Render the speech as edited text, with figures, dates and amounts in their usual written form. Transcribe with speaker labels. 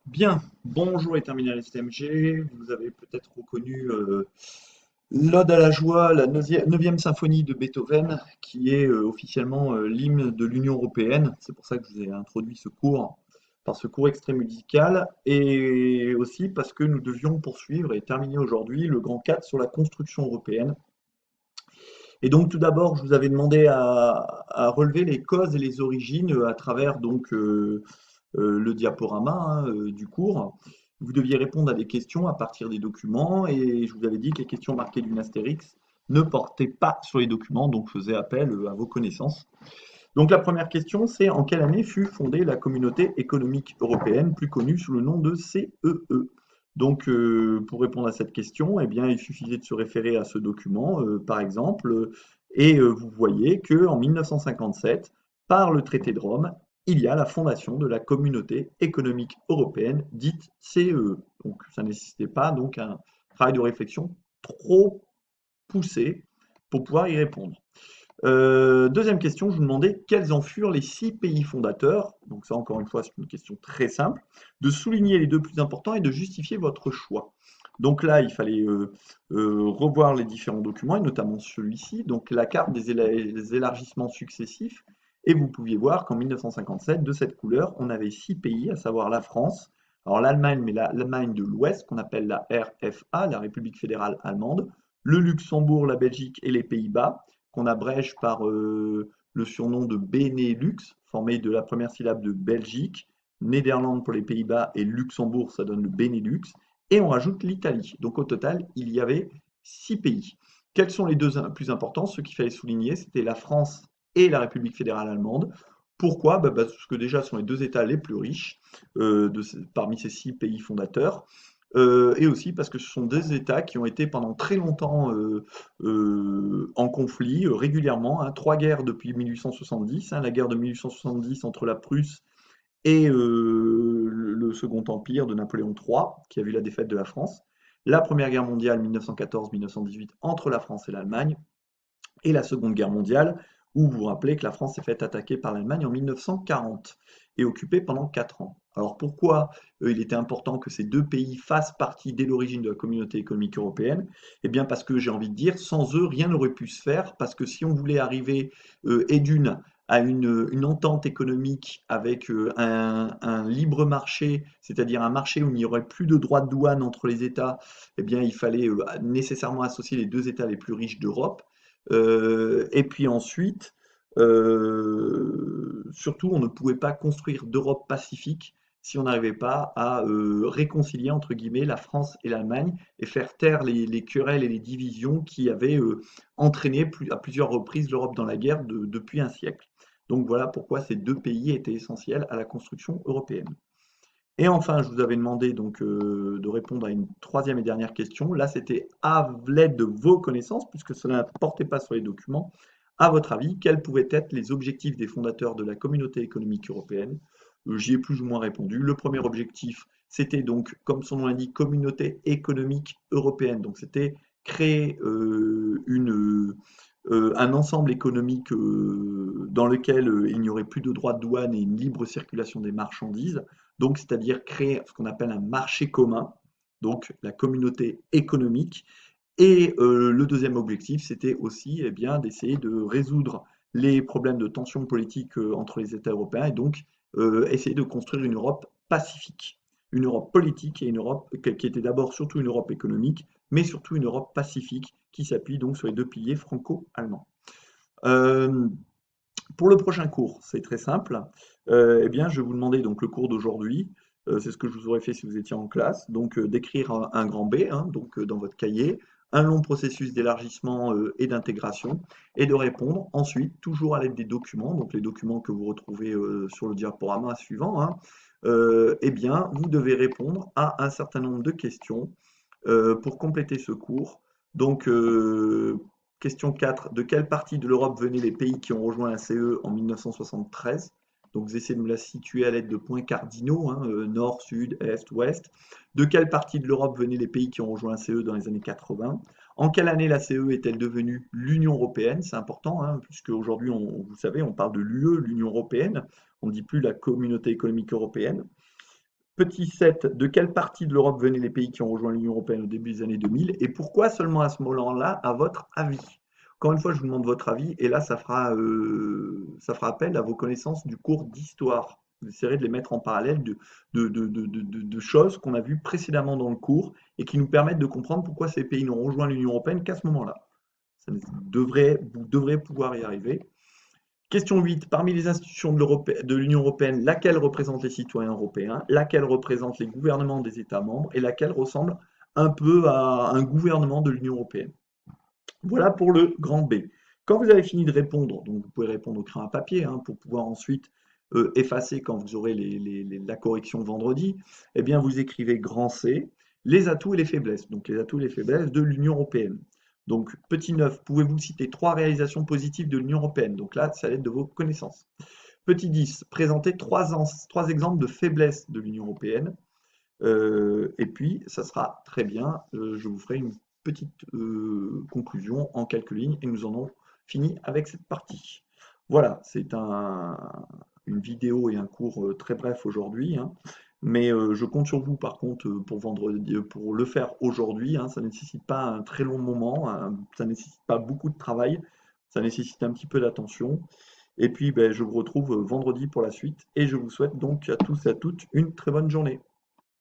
Speaker 1: Bien, bonjour et terminal STMG. Vous avez peut-être reconnu l'Ode à la joie, la neuvième symphonie de Beethoven, qui est officiellement l'hymne de l'Union européenne. C'est pour ça que je vous ai introduit ce cours, par ce cours extrait musical, et aussi parce que nous devions poursuivre et terminer aujourd'hui le grand 4 sur la construction européenne. Et donc tout d'abord, je vous avais demandé à relever les causes et les origines à travers le diaporama du cours. Vous deviez répondre à des questions à partir des documents et je vous avais dit que les questions marquées d'une astérix ne portaient pas sur les documents, donc je faisais appel à vos connaissances. Donc la première question, c'est en quelle année fut fondée la Communauté économique européenne, plus connue sous le nom de CEE? Donc pour répondre à cette question, eh bien, il suffisait de se référer à ce document, par exemple, et vous voyez qu'en 1957, par le traité de Rome, il y a la fondation de la Communauté économique européenne, dite CEE. Donc ça ne nécessitait pas donc un travail de réflexion trop poussé pour pouvoir y répondre. Deuxième question, je vous demandais quels en furent les 6 pays fondateurs. Donc ça, encore une fois, c'est une question très simple. De souligner les deux plus importants et de justifier votre choix. Donc là, il fallait revoir les différents documents, et notamment celui-ci, donc la carte des élargissements successifs. Et vous pouviez voir qu'en 1957, de cette couleur, on avait 6 pays, à savoir la France, alors l'Allemagne, mais l'Allemagne de l'Ouest, qu'on appelle la RFA, la République fédérale allemande, le Luxembourg, la Belgique et les Pays-Bas, qu'on abrège par le surnom de Benelux, formé de la première syllabe de Belgique, Néderlande pour les Pays-Bas et Luxembourg, ça donne le Benelux, et on rajoute l'Italie. Donc au total, il y avait 6 pays. Quels sont les deux plus importants? Ce qu'il fallait souligner, c'était la France et la République fédérale allemande. Pourquoi? Parce que déjà, ce sont les deux États les plus riches parmi ces 6 pays fondateurs. Et aussi parce que ce sont des États qui ont été pendant très longtemps en conflit régulièrement, hein, 3 guerres depuis 1870, hein, la guerre de 1870 entre la Prusse et le Second Empire de Napoléon III, qui a vu la défaite de la France, la Première Guerre mondiale 1914-1918 entre la France et l'Allemagne, et la Seconde Guerre mondiale, où vous vous rappelez que la France s'est fait attaquer par l'Allemagne en 1940 et occupée pendant 4 ans. Alors pourquoi il était important que ces deux pays fassent partie dès l'origine de la communauté économique européenne? Eh bien parce que j'ai envie de dire, sans eux, rien n'aurait pu se faire, parce que si on voulait arriver et d'une à une entente économique avec un libre marché, c'est-à-dire un marché où il n'y aurait plus de droits de douane entre les États, eh bien il fallait nécessairement associer les deux États les plus riches d'Europe. Et puis ensuite, surtout, on ne pouvait pas construire d'Europe pacifique si on n'arrivait pas à réconcilier, entre guillemets, la France et l'Allemagne et faire taire les querelles et les divisions qui avaient entraîné à plusieurs reprises l'Europe dans la guerre depuis un siècle. Donc voilà pourquoi ces deux pays étaient essentiels à la construction européenne. Et enfin, je vous avais demandé donc de répondre à une troisième et dernière question. Là, c'était à l'aide de vos connaissances, puisque cela ne portait pas sur les documents. À votre avis, quels pouvaient être les objectifs des fondateurs de la Communauté économique européenne? J'y ai plus ou moins répondu. Le premier objectif, c'était donc, comme son nom l'indique, Communauté économique européenne. Donc, c'était créer un ensemble économique dans lequel il n'y aurait plus de droits de douane et une libre circulation des marchandises. Donc, c'est-à-dire créer ce qu'on appelle un marché commun, donc la communauté économique. Et le deuxième objectif, c'était aussi eh bien, d'essayer de résoudre les problèmes de tension politique entre les États européens et donc essayer de construire une Europe pacifique, une Europe politique et une Europe qui était d'abord surtout une Europe économique, mais surtout une Europe pacifique qui s'appuie donc sur les deux piliers franco-allemands. Euh, pour le prochain cours, c'est très simple. Eh bien, je vais vous demander donc le cours d'aujourd'hui. C'est ce que je vous aurais fait si vous étiez en classe. Donc, d'écrire un grand B, hein, donc dans votre cahier, un long processus d'élargissement et d'intégration, et de répondre ensuite, toujours à l'aide des documents, donc les documents que vous retrouvez sur le diaporama suivant, hein, eh bien, vous devez répondre à un certain nombre de questions pour compléter ce cours. Donc, question 4, de quelle partie de l'Europe venaient les pays qui ont rejoint la CE en 1973? Donc, vous essayez de me la situer à l'aide de points cardinaux, hein, nord, sud, est, ouest. De quelle partie de l'Europe venaient les pays qui ont rejoint la CE dans les années 80? En quelle année la CE est-elle devenue l'Union européenne? C'est important, hein, puisque aujourd'hui, vous savez, on parle de l'UE, l'Union européenne. On ne dit plus la communauté économique européenne. Petit 7, de quelle partie de l'Europe venaient les pays qui ont rejoint l'Union européenne au début des années 2000 et pourquoi seulement à ce moment-là, à votre avis? Encore une fois, je vous demande votre avis et là, ça fera appel à vos connaissances du cours d'histoire. Vous essayerez de les mettre en parallèle de choses qu'on a vues précédemment dans le cours et qui nous permettent de comprendre pourquoi ces pays n'ont rejoint l'Union européenne qu'à ce moment-là. Vous devrez pouvoir y arriver. Question 8. Parmi les institutions de l'Union européenne, laquelle représente les citoyens européens, laquelle représente les gouvernements des États membres et laquelle ressemble un peu à un gouvernement de l'Union européenne? Voilà pour le grand B. Quand vous avez fini de répondre, donc vous pouvez répondre au crayon à papier hein, pour pouvoir ensuite effacer quand vous aurez la correction vendredi, eh bien vous écrivez grand C, les atouts et les faiblesses. Donc les atouts et les faiblesses de l'Union européenne. Donc petit 9, pouvez-vous citer 3 réalisations positives de l'Union européenne? Donc là, c'est à l'aide de vos connaissances. Petit 10, présentez 3 exemples de faiblesses de l'Union européenne. Et puis, ça sera très bien. Je vous ferai une petite conclusion en quelques lignes et nous en avons fini avec cette partie. Voilà, c'est une vidéo et un cours très bref aujourd'hui, hein, mais je compte sur vous par contre pour vendredi, pour le faire aujourd'hui. Hein, ça ne nécessite pas un très long moment, hein, ça ne nécessite pas beaucoup de travail, ça nécessite un petit peu d'attention. Et puis, ben, je vous retrouve vendredi pour la suite et je vous souhaite donc à tous et à toutes une très bonne journée.